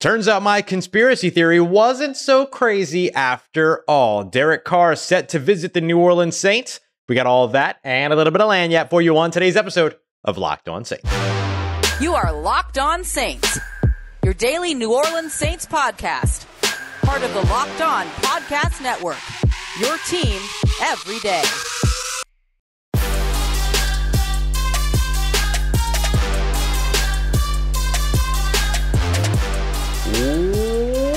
Turns out my conspiracy theory wasn't so crazy after all. Derek Carr set to visit the New Orleans Saints. We got all of that and a little bit of lagniappe for you on today's episode of Locked On Saints. You are Locked On Saints, your daily New Orleans Saints podcast. Part of the Locked On Podcast Network, your team every day.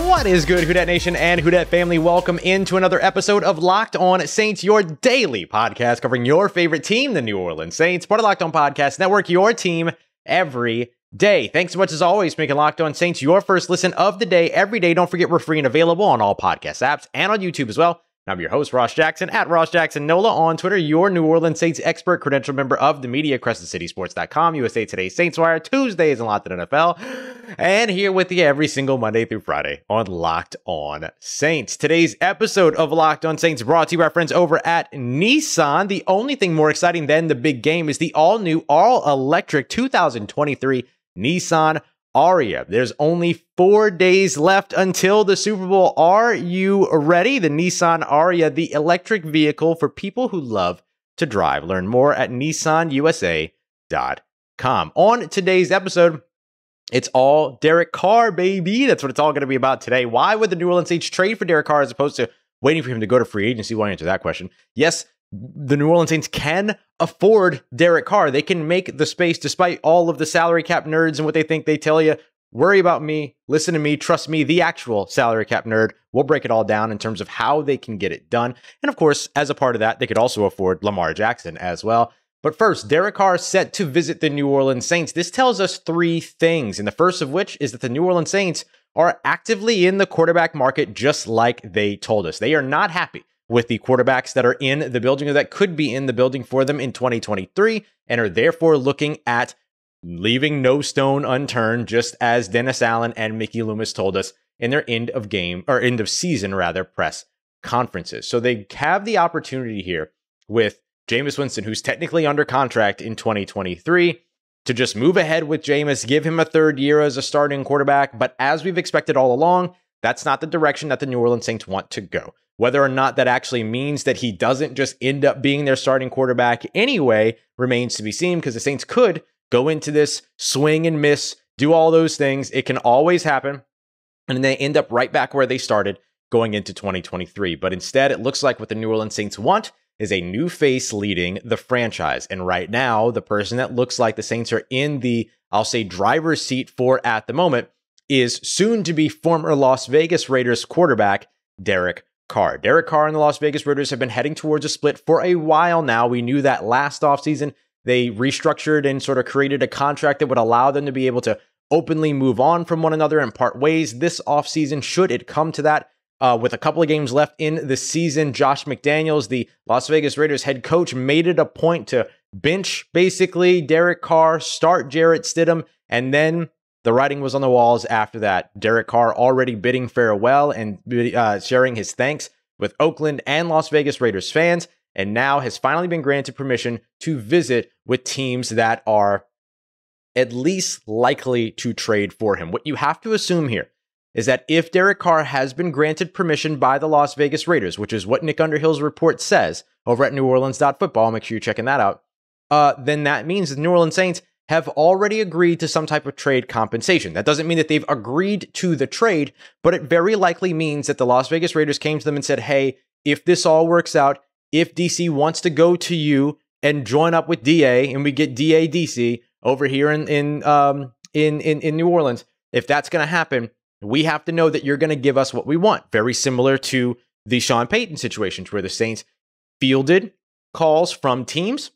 What is good, Who Dat Nation and Who Dat family? Welcome into another episode of Locked On Saints, your daily podcast covering your favorite team, the New Orleans Saints, part of Locked On Podcast Network, your team every day. Thanks so much, as always, for making Locked On Saints your first listen of the day every day. Don't forget, we're free and available on all podcast apps and on YouTube as well. I'm your host, Ross Jackson, at Ross Jackson Nola on Twitter, your New Orleans Saints expert, credentialed member of the media, CrescentCitySports.com, USA Today Saints Wire, Tuesdays and Locked On NFL, and here with you every single Monday through Friday on Locked On Saints. Today's episode of Locked On Saints brought to you by our friends over at Nissan. The only thing more exciting than the big game is the all-new, all-electric 2023 Nissan Aria. There's only 4 days left until the Super Bowl. Are you ready? The Nissan Aria, the electric vehicle for people who love to drive. Learn more at nissanusa.com. On today's episode, it's all Derek Carr, baby. That's what it's all going to be about today. Why would the New Orleans Saints trade for Derek Carr as opposed to waiting for him to go to free agency? We'll answer that question. Yes, the New Orleans Saints can afford Derek Carr. They can make the space despite all of the salary cap nerds and what they think. They tell you, worry about me, listen to me, trust me, the actual salary cap nerd. We'll break it all down in terms of how they can get it done. And of course, as a part of that, they could also afford Lamar Jackson as well. But first, Derek Carr is set to visit the New Orleans Saints. This tells us three things, and the first of which is that the New Orleans Saints are actively in the quarterback market just like they told us. They are not happy with the quarterbacks that are in the building or that could be in the building for them in 2023 and are therefore looking at leaving no stone unturned, just as Dennis Allen and Mickey Loomis told us in their end of season press conferences. So they have the opportunity here with Jameis Winston, who's technically under contract in 2023, to just move ahead with Jameis, give him a third year as a starting quarterback. But as we've expected all along, that's not the direction that the New Orleans Saints want to go. Whether or not that actually means that he doesn't just end up being their starting quarterback anyway remains to be seen, because the Saints could go into this, swing and miss, do all those things. It can always happen. And then they end up right back where they started going into 2023. But instead, it looks like what the New Orleans Saints want is a new face leading the franchise. And right now, the person that looks like the Saints are in the, I'll say, driver's seat for at the moment is soon to be former Las Vegas Raiders quarterback Derek Carr. Derek Carr and the Las Vegas Raiders have been heading towards a split for a while now. We knew that last offseason. They restructured and sort of created a contract that would allow them to be able to openly move on from one another and part ways this offseason, should it come to that. With a couple of games left in the season, Josh McDaniels, the Las Vegas Raiders head coach, made it a point to bench basically Derek Carr, start Jarrett Stidham, and then the writing was on the walls after that. Derek Carr already bidding farewell and sharing his thanks with Oakland and Las Vegas Raiders fans, and now has finally been granted permission to visit with teams that are at least likely to trade for him. What you have to assume here is that if Derek Carr has been granted permission by the Las Vegas Raiders, which is what Nick Underhill's report says over at NewOrleans.football, make sure you're checking that out, then that means the New Orleans Saints have already agreed to some type of trade compensation. That doesn't mean that they've agreed to the trade, but it very likely means that the Las Vegas Raiders came to them and said, hey, if this all works out, if DC wants to go to you and join up with DA and we get DA DC over here in New Orleans, if that's going to happen, we have to know that you're going to give us what we want. Very similar to the Sean Payton situations where the Saints fielded calls from teams.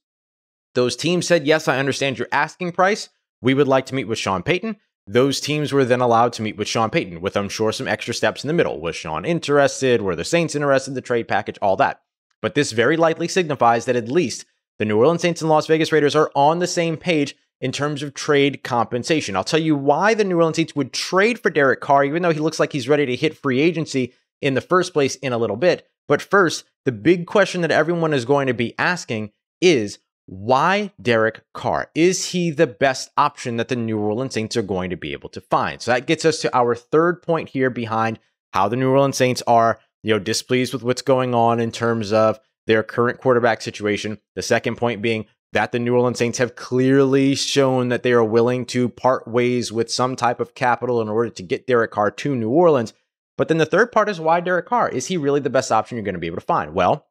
Those teams said, yes, I understand your asking price. We would like to meet with Sean Payton. Those teams were then allowed to meet with Sean Payton with, I'm sure, some extra steps in the middle. Was Sean interested? Were the Saints interested in the trade package? All that. But this very likely signifies that at least the New Orleans Saints and Las Vegas Raiders are on the same page in terms of trade compensation. I'll tell you why the New Orleans Saints would trade for Derek Carr, even though he looks like he's ready to hit free agency in the first place in a little bit. But first, the big question that everyone is going to be asking is, why Derek Carr? Is he the best option that the New Orleans Saints are going to be able to find? So that gets us to our third point here behind how the New Orleans Saints are, displeased with what's going on in terms of their current quarterback situation. The second point being that the New Orleans Saints have clearly shown that they are willing to part ways with some type of capital in order to get Derek Carr to New Orleans. But then the third part is why Derek Carr? Is he really the best option you're going to be able to find? Well,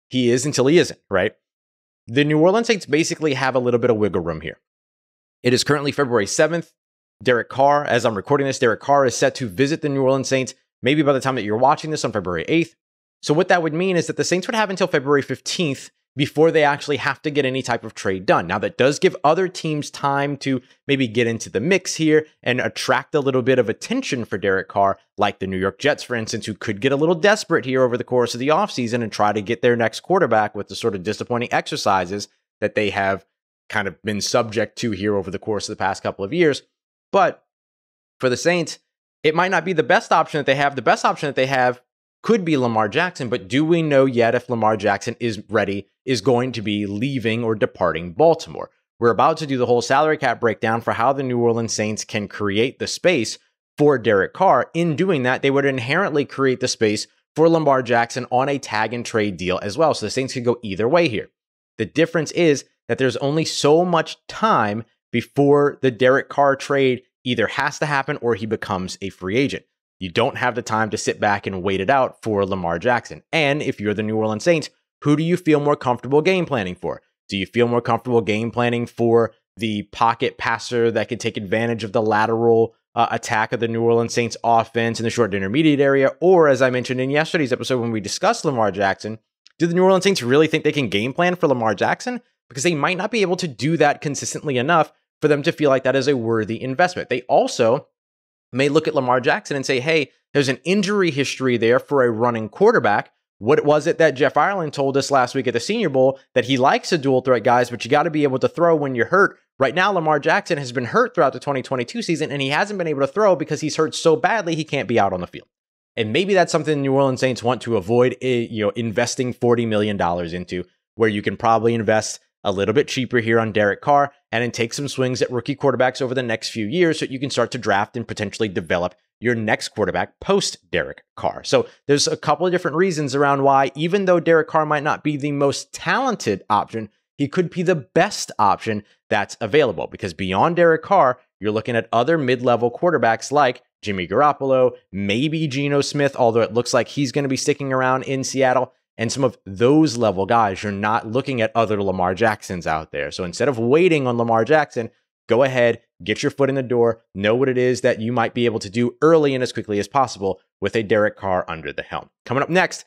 he is until he isn't, right? The New Orleans Saints basically have a little bit of wiggle room here. It is currently February 7th. Derek Carr, as I'm recording this, Derek Carr is set to visit the New Orleans Saints maybe by the time that you're watching this on February 8th. So what that would mean is that the Saints would have until February 15th before they actually have to get any type of trade done. Now, that does give other teams time to maybe get into the mix here and attract a little bit of attention for Derek Carr, like the New York Jets, for instance, who could get a little desperate here over the course of the offseason and try to get their next quarterback with the sort of disappointing exercises that they have kind of been subject to here over the course of the past couple of years. But for the Saints, it might not be the best option that they have. The best option that they have could be Lamar Jackson, but do we know yet if Lamar Jackson is going to be leaving or departing Baltimore? We're about to do the whole salary cap breakdown for how the New Orleans Saints can create the space for Derek Carr. In doing that, they would inherently create the space for Lamar Jackson on a tag and trade deal as well. So the Saints could go either way here. The difference is that there's only so much time before the Derek Carr trade either has to happen or he becomes a free agent. You don't have the time to sit back and wait it out for Lamar Jackson. And if you're the New Orleans Saints, who do you feel more comfortable game planning for? Do you feel more comfortable game planning for the pocket passer that could take advantage of the lateral attack of the New Orleans Saints offense in the short to intermediate area? Or, as I mentioned in yesterday's episode when we discussed Lamar Jackson, do the New Orleans Saints really think they can game plan for Lamar Jackson? Because they might not be able to do that consistently enough for them to feel like that is a worthy investment. They also may look at Lamar Jackson and say, hey, there's an injury history there for a running quarterback. What was it that Jeff Ireland told us last week at the Senior Bowl? That he likes the dual threat guys, but you got to be able to throw when you're hurt. Right now, Lamar Jackson has been hurt throughout the 2022 season, and he hasn't been able to throw because he's hurt so badly he can't be out on the field. And maybe that's something the New Orleans Saints want to avoid, investing $40 million into, where you can probably invest a little bit cheaper here on Derek Carr and then take some swings at rookie quarterbacks over the next few years so that you can start to draft and potentially develop your next quarterback post Derek Carr. So there's a couple of different reasons around why, even though Derek Carr might not be the most talented option, he could be the best option that's available. Because beyond Derek Carr, you're looking at other mid-level quarterbacks like Jimmy Garoppolo, maybe Geno Smith, although it looks like he's going to be sticking around in Seattle. And some of those level guys, you're not looking at other Lamar Jacksons out there. So instead of waiting on Lamar Jackson, go ahead, get your foot in the door, know what it is that you might be able to do early and as quickly as possible with a Derek Carr under the helm. Coming up next,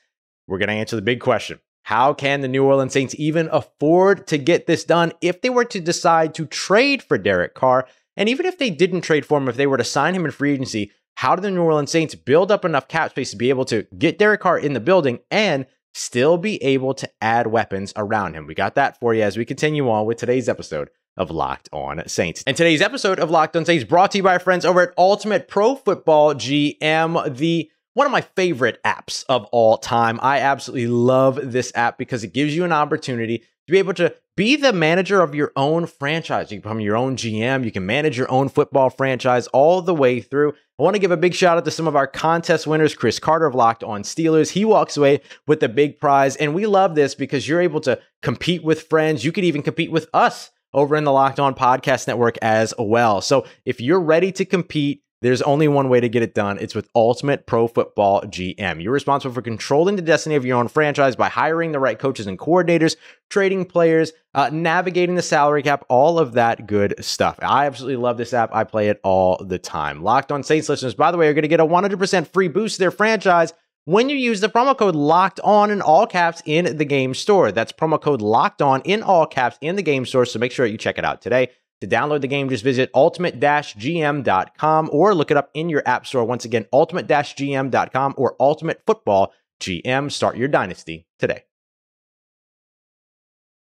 we're going to answer the big question. How can the New Orleans Saints even afford to get this done if they were to decide to trade for Derek Carr? And even if they didn't trade for him, if they were to sign him in free agency, how do the New Orleans Saints build up enough cap space to be able to get Derek Carr in the building and still be able to add weapons around him? We got that for you as we continue on with today's episode of Locked On Saints. And today's episode of Locked On Saints brought to you by our friends over at Ultimate Pro Football GM, one of my favorite apps of all time. I absolutely love this app because it gives you an opportunity to be able to be the manager of your own franchise. You can become your own GM. You can manage your own football franchise all the way through. I want to give a big shout out to some of our contest winners. Chris Carter of Locked On Steelers. He walks away with the big prize. And we love this because you're able to compete with friends. You could even compete with us over in the Locked On Podcast Network as well. So if you're ready to compete, there's only one way to get it done. It's with Ultimate Pro Football GM. You're responsible for controlling the destiny of your own franchise by hiring the right coaches and coordinators, trading players, navigating the salary cap, all of that good stuff. I absolutely love this app. I play it all the time. Locked On Saints listeners, by the way, are going to get a 100% free boost to their franchise when you use the promo code Locked On in all caps in the game store. That's promo code Locked On in all caps in the game store. So make sure you check it out today. To download the game, just visit ultimate-gm.com or look it up in your app store. Once again, ultimate-gm.com or Ultimate Football GM. Start your dynasty today.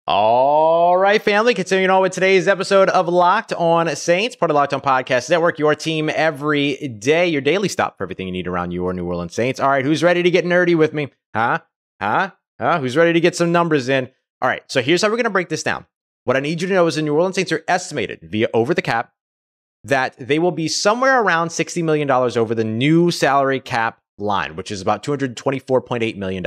All right, family, continuing on with today's episode of Locked On Saints, part of Locked On Podcast Network, your team every day, your daily stop for everything you need around your New Orleans Saints. All right, who's ready to get nerdy with me? Who's ready to get some numbers in? All right, so here's how we're going to break this down. What I need you to know is the New Orleans Saints are estimated via over the cap that they will be somewhere around $60 million over the new salary cap line, which is about $224.8 million.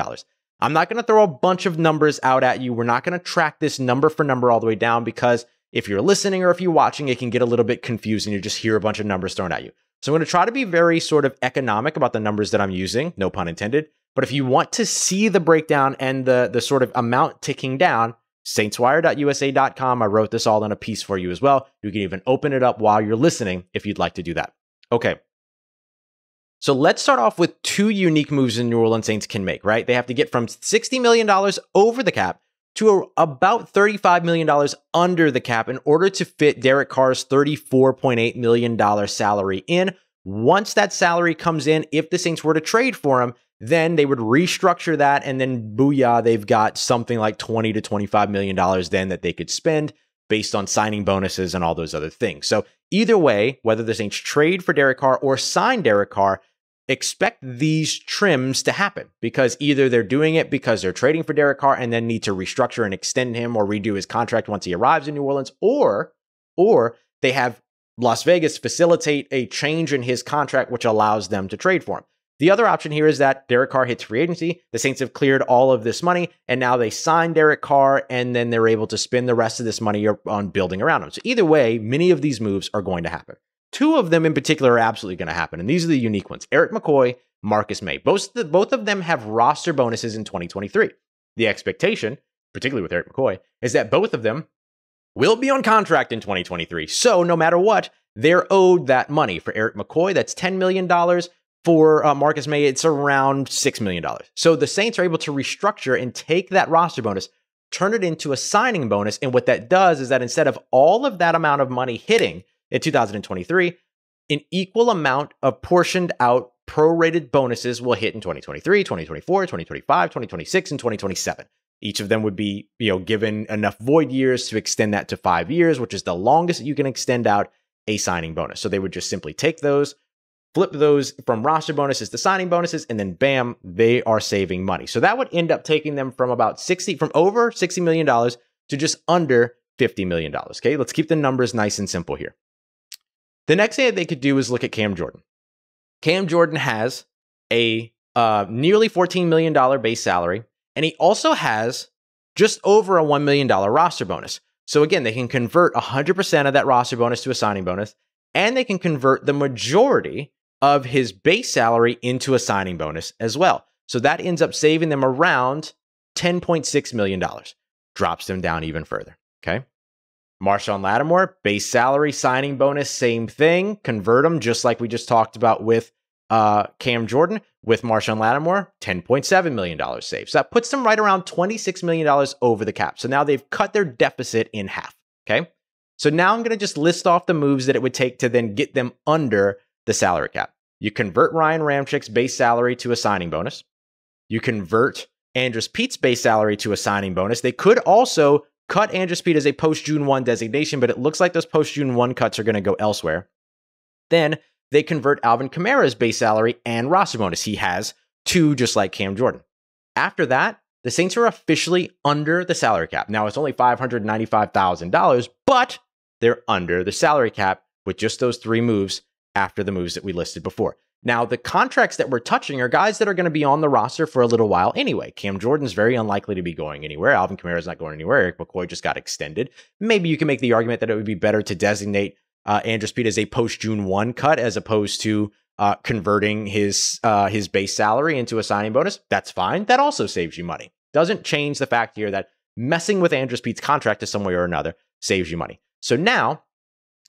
I'm not going to throw a bunch of numbers out at you. We're not going to track this number for number all the way down because if you're listening or if you're watching, it can get a little bit confusing. You just hear a bunch of numbers thrown at you. So I'm going to try to be very sort of economic about the numbers that I'm using, no pun intended. But if you want to see the breakdown and the sort of amount ticking down, saintswire.usa.com. I wrote this all in a piece for you as well. You can even open it up while you're listening if you'd like to do that. Okay. So let's start off with two unique moves the New Orleans Saints can make, right? They have to get from $60 million over the cap to about $35 million under the cap in order to fit Derek Carr's $34.8 million salary in. Once that salary comes in, if the Saints were to trade for him, then they would restructure that, and then booyah, they've got something like $20 to $25 million then that they could spend based on signing bonuses and all those other things. So either way, whether the Saints trade for Derek Carr or sign Derek Carr, expect these trims to happen because either they're doing it because they're trading for Derek Carr and then need to restructure and extend him or redo his contract once he arrives in New Orleans, or they have Las Vegas facilitate a change in his contract, which allows them to trade for him. The other option here is that Derek Carr hits free agency. The Saints have cleared all of this money, and now they sign Derek Carr, and then they're able to spend the rest of this money on building around him. So either way, many of these moves are going to happen. Two of them in particular are absolutely going to happen, and these are the unique ones. Erik McCoy, Marcus May. Both of them have roster bonuses in 2023. The expectation, particularly with Erik McCoy, is that both of them will be on contract in 2023. So no matter what, they're owed that money. For Erik McCoy, that's $10 million. For Marcus May, it's around $6 million. So the Saints are able to restructure and take that roster bonus, turn it into a signing bonus. And what that does is that instead of all of that amount of money hitting in 2023, an equal amount of portioned out prorated bonuses will hit in 2023, 2024, 2025, 2026, and 2027. Each of them would be, given enough void years to extend that to 5 years, which is the longest that you can extend out a signing bonus. So they would just simply take those, flip those from roster bonuses to signing bonuses, and then bam, they are saving money. So that would end up taking them from over $60 million to just under $50 million. Okay, let's keep the numbers nice and simple here. The next thing that they could do is look at Cam Jordan. Cam Jordan has a nearly $14 million base salary, and he also has just over a $1 million roster bonus. So again, they can convert 100% of that roster bonus to a signing bonus, and they can convert the majority of his base salary into a signing bonus as well. So that ends up saving them around $10.6 million. Drops them down even further. Okay. Marshawn Lattimore, base salary, signing bonus, same thing. Convert them just like we just talked about with Cam Jordan. With Marshawn Lattimore, $10.7 million saved. So that puts them right around $26 million over the cap. So now they've cut their deficit in half. Okay. So now I'm going to just list off the moves that it would take to then get them under the salary cap. You convert Ryan Ramczyk's base salary to a signing bonus. You convert Andrus Peat's base salary to a signing bonus. They could also cut Andrus Peat as a post-June 1 designation, but it looks like those post-June 1 cuts are going to go elsewhere. Then they convert Alvin Kamara's base salary and roster bonus. He has two, just like Cam Jordan. After that, the Saints are officially under the salary cap. Now, it's only $595,000, but they're under the salary cap with just those three moves after the moves that we listed before. Now, the contracts that we're touching are guys that are going to be on the roster for a little while anyway. Cam Jordan's very unlikely to be going anywhere. Alvin Kamara's not going anywhere. Erik McCoy just got extended. Maybe you can make the argument that it would be better to designate Andrus Peat as a post-June 1 cut as opposed to converting his base salary into a signing bonus. That's fine. That also saves you money. Doesn't change the fact here that messing with Andrus Peat's contract to some way or another saves you money. So now,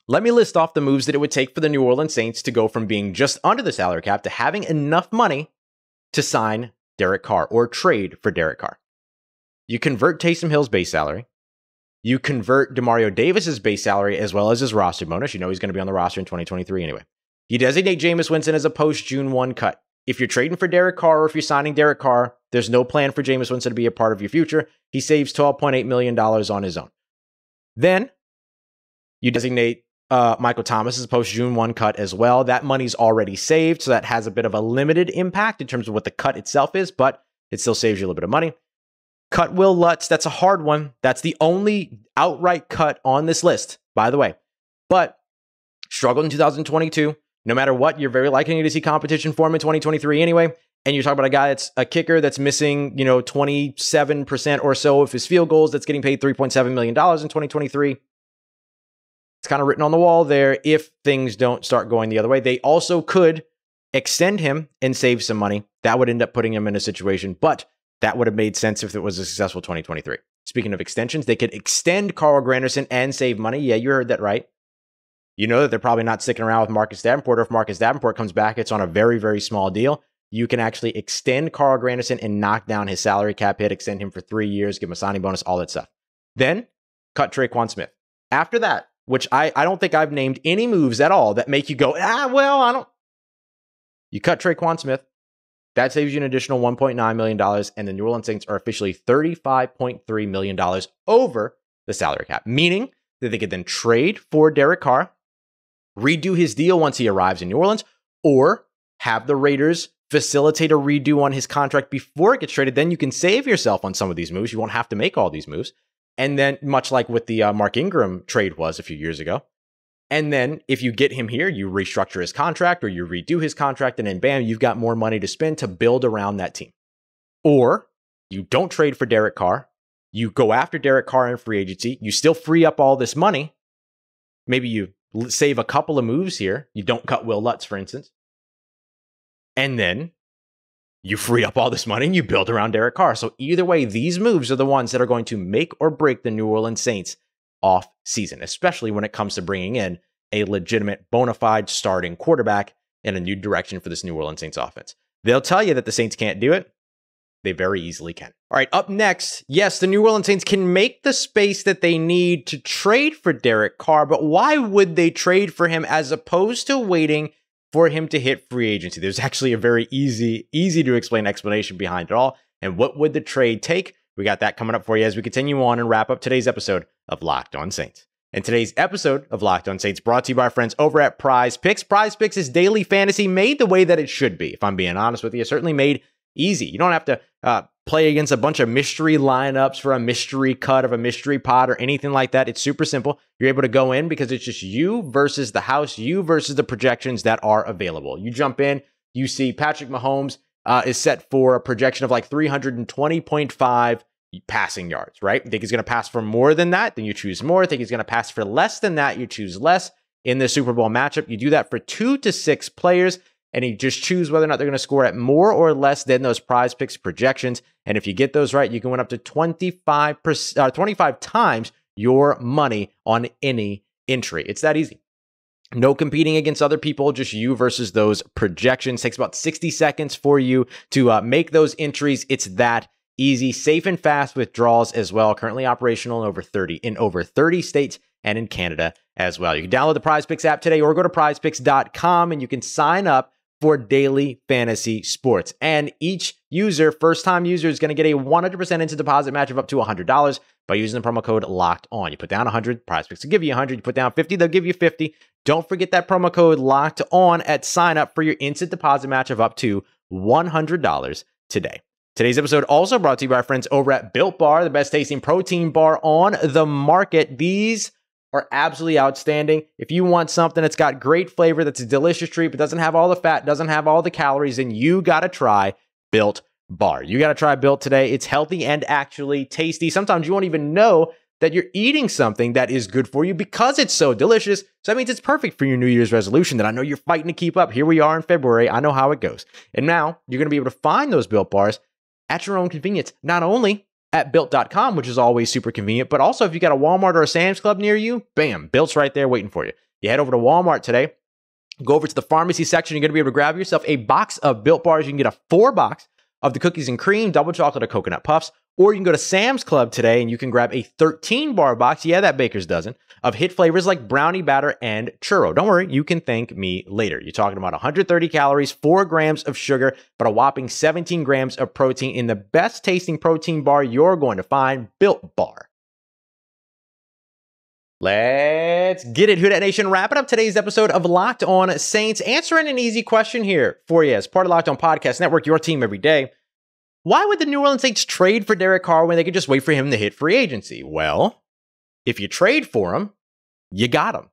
let me list off the moves that it would take for the New Orleans Saints to go from being just under the salary cap to having enough money to sign Derek Carr or trade for Derek Carr. You convert Taysom Hill's base salary. You convert Demario Davis's base salary as well as his roster bonus. You know he's going to be on the roster in 2023 anyway. You designate Jameis Winston as a post-June 1 cut. If you're trading for Derek Carr or if you're signing Derek Carr, there's no plan for Jameis Winston to be a part of your future. He saves $12.8 million on his own. Then you designate Michael Thomas's post-June 1 cut as well. That money's already saved, so that has a bit of a limited impact in terms of what the cut itself is, but it still saves you a little bit of money. Cut Will Lutz. That's a hard one. That's the only outright cut on this list, by the way. But struggled in 2022. No matter what, you're very likely to see competition for him in 2023 anyway. And you're talking about a guy that's a kicker that's missing, 27% or so of his field goals, that's getting paid $3.7 million in 2023. It's kind of written on the wall there if things don't start going the other way. They also could extend him and save some money. That would end up putting him in a situation, but that would have made sense if it was a successful 2023. Speaking of extensions, they could extend Carl Granderson and save money. Yeah, you heard that right. You know that they're probably not sticking around with Marcus Davenport, or if Marcus Davenport comes back, it's on a very, very small deal. You can actually extend Carl Granderson and knock down his salary cap hit, extend him for 3 years, give him a signing bonus, all that stuff. Then cut Traquan Smith. After that, which I don't think I've named any moves at all that make you go, I don't. You cut Traquan Smith. That saves you an additional $1.9 million, and the New Orleans Saints are officially $35.3 million over the salary cap, meaning that they could then trade for Derek Carr, redo his deal once he arrives in New Orleans, or have the Raiders facilitate a redo on his contract before it gets traded. Then you can save yourself on some of these moves. You won't have to make all these moves. And then, much like what the Mark Ingram trade was a few years ago. And then if you get him here, you restructure his contract or you redo his contract, and then bam, you've got more money to spend to build around that team. Or you don't trade for Derek Carr. You go after Derek Carr in free agency. You still free up all this money. Maybe you save a couple of moves here. You don't cut Will Lutz, for instance. And then you free up all this money and you build around Derek Carr. So either way, these moves are the ones that are going to make or break the New Orleans Saints off season, especially when it comes to bringing in a legitimate, bona fide starting quarterback in a new direction for this New Orleans Saints offense. They'll tell you that the Saints can't do it. They very easily can. All right, up next, yes, the New Orleans Saints can make the space that they need to trade for Derek Carr, but why would they trade for him as opposed to waiting for him to hit free agency? There's actually a very easy to explain explanation behind it all. And what would the trade take? We got that coming up for you as we continue on and wrap up today's episode of Locked On Saints. And today's episode of Locked On Saints brought to you by our friends over at Prize Picks. Prize Picks is daily fantasy made the way that it should be. If I'm being honest with you, certainly made easy. You don't have to play against a bunch of mystery lineups for a mystery cut of a mystery pot or anything like that. It's super simple. You're able to go in because it's just you versus the house, you versus the projections that are available. You jump in, you see Patrick Mahomes is set for a projection of like 320.5 passing yards, right? Think he's going to pass for more than that, then you choose more. Think he's going to pass for less than that, you choose less. In the Super Bowl matchup, you do that for 2 to 6 players, and you just choose whether or not they're going to score at more or less than those Prize Picks projections. And if you get those right, you can win up to 25 times your money on any entry. It's that easy. No competing against other people, just you versus those projections. Takes about 60 seconds for you to make those entries. It's that easy, safe and fast withdrawals as well. Currently operational in over 30 states and in Canada as well. You can download the Prize Picks app today or go to prizepicks.com and you can sign up for daily fantasy sports. And each user, first-time user, is going to get a 100% instant deposit match of up to $100 by using the promo code Locked On. You put down 100, Prize Picks will give you 100. You put down 50, they'll give you 50. Don't forget that promo code Locked On at sign up for your instant deposit match of up to $100 today. Today's episode also brought to you by our friends over at Built Bar, the best tasting protein bar on the market. These are absolutely outstanding. If you want something that's got great flavor, that's a delicious treat, but doesn't have all the fat, doesn't have all the calories, then you got to try Built Bar. You got to try Built today. It's healthy and actually tasty. Sometimes you won't even know that you're eating something that is good for you because it's so delicious. So that means it's perfect for your New Year's resolution that I know you're fighting to keep up. Here we are in February. I know how it goes. And now you're going to be able to find those Built Bars at your own convenience, not only at Built.com, which is always super convenient, but also if you got a Walmart or a Sam's Club near you, bam, Built's right there waiting for you. You head over to Walmart today, go over to the pharmacy section, you're going to be able to grab yourself a box of Built Bars. You can get a 4-box of the cookies and cream, double chocolate or coconut puffs, or you can go to Sam's Club today and you can grab a 13-bar box, yeah, that baker's dozen, of hit flavors like brownie batter and churro. Don't worry, you can thank me later. You're talking about 130 calories, 4 grams of sugar, but a whopping 17 grams of protein in the best tasting protein bar you're going to find, Built Bar. Let's get it, Who Dat Nation. Wrapping up today's episode of Locked On Saints, answering an easy question here for you as part of Locked On Podcast Network, your team every day. why would the New Orleans Saints trade for Derek Carr when they could just wait for him to hit free agency? Well, if you trade for him, you got him.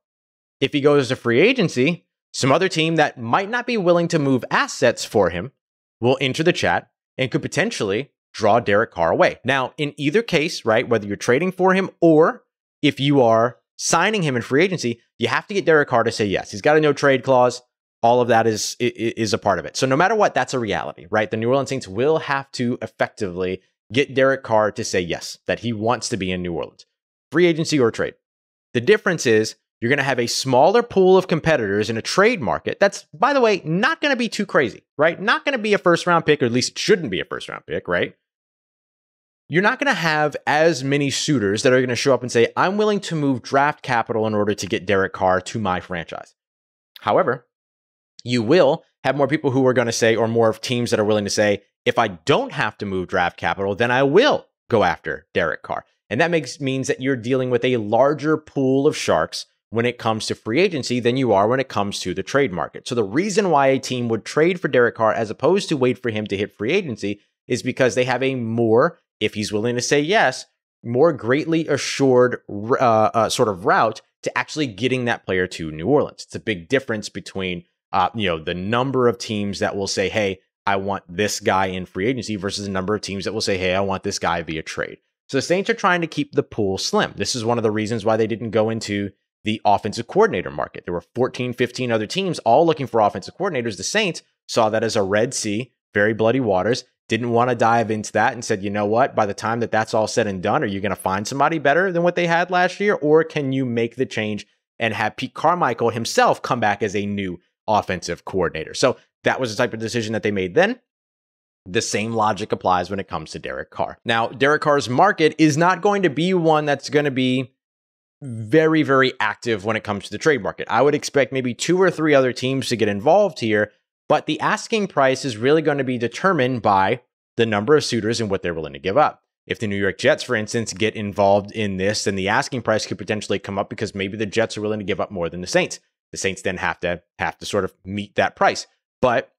If he goes to free agency, some other team that might not be willing to move assets for him will enter the chat and could potentially draw Derek Carr away. Now, in either case, right, whether you're trading for him or if you are signing him in free agency, you have to get Derek Carr to say yes. He's got a no trade clause. All of that is a part of it. So no matter what, that's a reality, right? The New Orleans Saints will have to effectively get Derek Carr to say yes, that he wants to be in New Orleans. Free agency or trade. The difference is you're going to have a smaller pool of competitors in a trade market. That's, by the way, not going to be too crazy, right? Not going to be a first round pick, or at least it shouldn't be a first round pick, right? You're not going to have as many suitors that are going to show up and say, I'm willing to move draft capital in order to get Derek Carr to my franchise. However, you will have more people who are going to say, or more of teams that are willing to say, if I don't have to move draft capital, then I will go after Derek Carr. And that means that you're dealing with a larger pool of sharks when it comes to free agency than you are when it comes to the trade market. So the reason why a team would trade for Derek Carr as opposed to wait for him to hit free agency is because they have a more, if he's willing to say yes, more greatly assured sort of route to actually getting that player to New Orleans. It's a big difference between the number of teams that will say, hey, I want this guy in free agency versus the number of teams that will say, hey, I want this guy via trade. So the Saints are trying to keep the pool slim. This is one of the reasons why they didn't go into the offensive coordinator market. There were 14, 15 other teams all looking for offensive coordinators. The Saints saw that as a Red Sea, very bloody waters, didn't want to dive into that and said, you know what, by the time that that's all said and done, are you going to find somebody better than what they had last year? Or can you make the change and have Pete Carmichael himself come back as a new offensive coordinator? So that was the type of decision that they made then. The same logic applies when it comes to Derek Carr. Now, Derek Carr's market is not going to be one that's going to be very, very active when it comes to the trade market. I would expect maybe 2 or 3 other teams to get involved here, but the asking price is really going to be determined by the number of suitors and what they're willing to give up. If the New York Jets, for instance, get involved in this, then the asking price could potentially come up because maybe the Jets are willing to give up more than the Saints. The Saints then have to sort of meet that price. But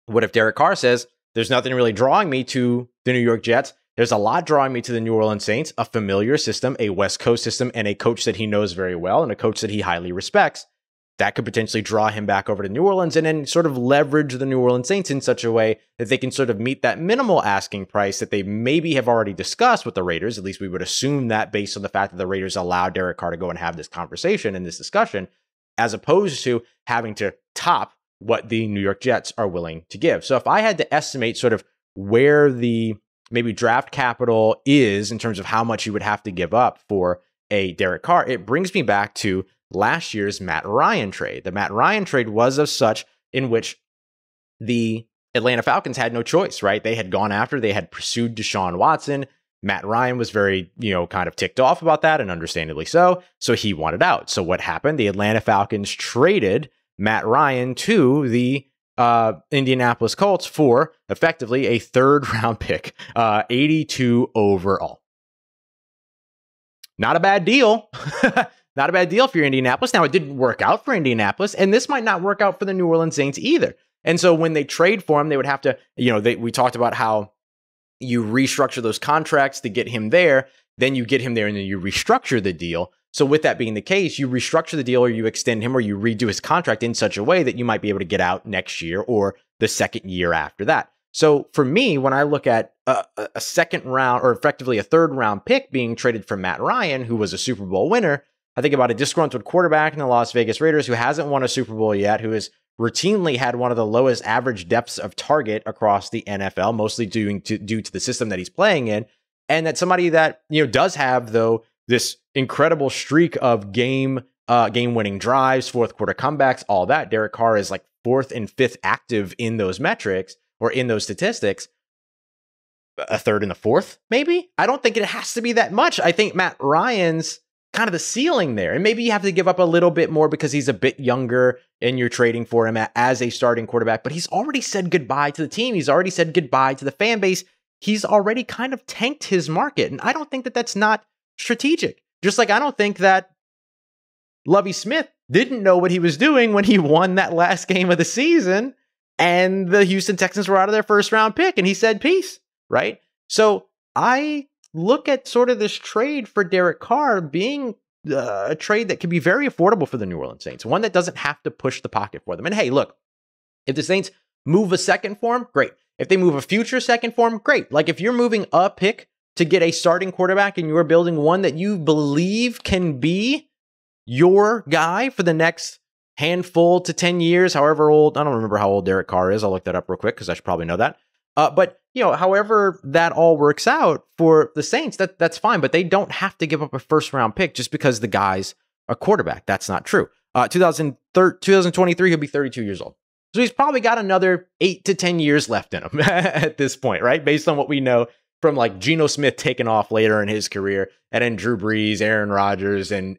what if Derek Carr says, there's nothing really drawing me to the New York Jets? There's a lot drawing me to the New Orleans Saints, a familiar system, a West Coast system, and a coach that he knows very well, and a coach that he highly respects. That could potentially draw him back over to New Orleans and then sort of leverage the New Orleans Saints in such a way that they can sort of meet that minimal asking price that they maybe have already discussed with the Raiders. At least we would assume that based on the fact that the Raiders allowed Derek Carr to go and have this conversation and this discussion, as opposed to having to top what the New York Jets are willing to give. So if I had to estimate sort of where the maybe draft capital is in terms of how much you would have to give up for a Derek Carr, it brings me back to last year's Matt Ryan trade. The Matt Ryan trade was of such in which the Atlanta Falcons had no choice, right? They had pursued Deshaun Watson. Matt Ryan was very, kind of ticked off about that, and understandably so. So he wanted out. So what happened? The Atlanta Falcons traded Matt Ryan to the Indianapolis Colts for effectively a 3rd round pick, 82 overall. Not a bad deal. Not a bad deal for Indianapolis. Now, it didn't work out for Indianapolis, and this might not work out for the New Orleans Saints either. And so when they trade for him, they would have to, we talked about how you restructure those contracts to get him there, then you get him there, and then you restructure the deal. So with that being the case, you restructure the deal, or you extend him, or you redo his contract in such a way that you might be able to get out next year or the second year after that. So for me, when I look at a 2nd round, or effectively a 3rd round pick being traded for Matt Ryan, who was a Super Bowl winner, I think about a disgruntled quarterback in the Las Vegas Raiders who hasn't won a Super Bowl yet, who has routinely had one of the lowest average depths of target across the NFL, mostly due to the system that he's playing in, and that somebody that does have, though, this incredible streak of game-winning drives, 4th quarter comebacks, all that. Derek Carr is like 4th and 5th active in those metrics or in those statistics. A 3rd and a 4th, maybe? I don't think it has to be that much. I think Matt Ryan's kind of the ceiling there. And maybe you have to give up a little bit more because he's a bit younger and you're trading for him as a starting quarterback. But he's already said goodbye to the team. He's already said goodbye to the fan base. He's already kind of tanked his market. And I don't think that that's not strategic. Just like I don't think that Lovie Smith didn't know what he was doing when he won that last game of the season and the Houston Texans were out of their 1st round pick and he said peace. right? So I look at sort of this trade for Derek Carr being a trade that can be very affordable for the New Orleans Saints, one that doesn't have to push the pocket for them. And hey, look, if the Saints move a second for him, great. If they move a future second for him, great. Like if you're moving a pick to get a starting quarterback and you're building one that you believe can be your guy for the next handful to 10 years, however old, I don't remember how old Derek Carr is. I'll look that up real quick because I should probably know that. But, however that all works out for the Saints, that's fine. But they don't have to give up a first round pick just because the guy's a quarterback. That's not true. 2023, he'll be 32 years old. So he's probably got another 8 to 10 years left in him at this point, right? Based on what we know from like Geno Smith taking off later in his career, and then Drew Brees, Aaron Rodgers, and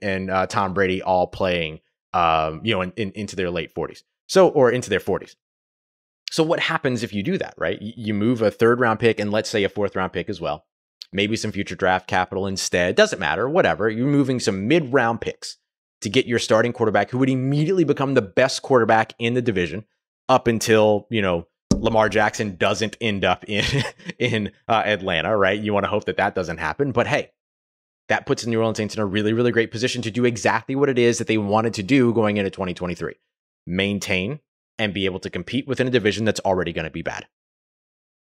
Tom Brady all playing, into their late 40s. Or into their 40s. So what happens if you do that, right? You move a third round pick and let's say a fourth round pick as well. Maybe some future draft capital instead. Doesn't matter, whatever. You're moving some mid-round picks to get your starting quarterback who would immediately become the best quarterback in the division up until, Lamar Jackson doesn't end up in Atlanta, right? You want to hope that doesn't happen. But hey, that puts the New Orleans Saints in a really, really great position to do exactly what it is that they wanted to do going into 2023. Maintain and be able to compete within a division that's already going to be bad.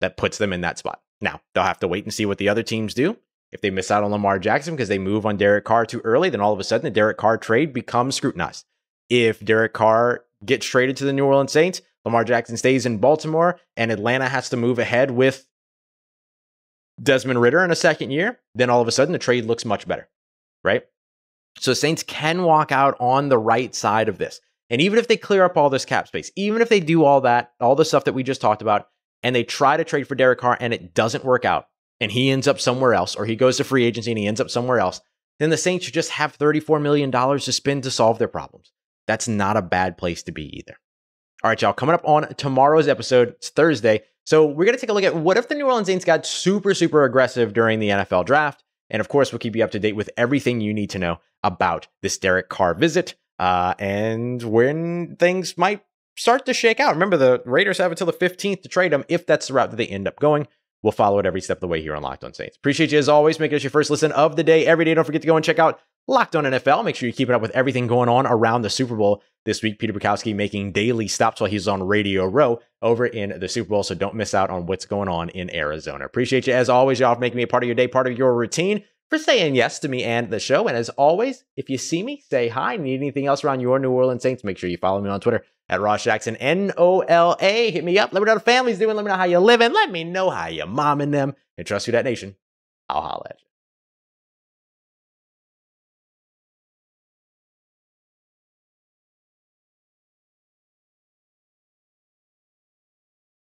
That puts them in that spot. Now, they'll have to wait and see what the other teams do. If they miss out on Lamar Jackson because they move on Derek Carr too early, then all of a sudden the Derek Carr trade becomes scrutinized. If Derek Carr gets traded to the New Orleans Saints, Lamar Jackson stays in Baltimore, and Atlanta has to move ahead with Desmond Ridder in a second year, then all of a sudden the trade looks much better, right? So Saints can walk out on the right side of this. And even if they clear up all this cap space, even if they do all that, all the stuff that we just talked about, and they try to trade for Derek Carr and it doesn't work out, and he ends up somewhere else, or he goes to free agency and he ends up somewhere else, then the Saints should just have $34 million to spend to solve their problems. That's not a bad place to be either. All right, y'all, coming up on tomorrow's episode, it's Thursday. So we're going to take a look at what if the New Orleans Saints got super, super aggressive during the NFL draft. And of course, we'll keep you up to date with everything you need to know about this Derek Carr visit and when things might start to shake out. Remember, the Raiders have until the 15th to trade him if that's the route that they end up going. We'll follow it every step of the way here on Locked On Saints. Appreciate you as always. Make it your first listen of the day every day. Don't forget to go and check out Locked On NFL. Make sure you're keeping up with everything going on around the Super Bowl this week. Peter Bukowski making daily stops while he's on Radio Row over in the Super Bowl. So don't miss out on what's going on in Arizona. Appreciate you as always, y'all, for making me a part of your day, part of your routine, for saying yes to me and the show. And as always, if you see me, say hi. Need anything else around your New Orleans Saints, make sure you follow me on Twitter at Ross Jackson, NOLA. Hit me up. Let me know how the family's doing. Let me know how you're living. Let me know how you're momming them. And trust you, that nation. I'll holla at you.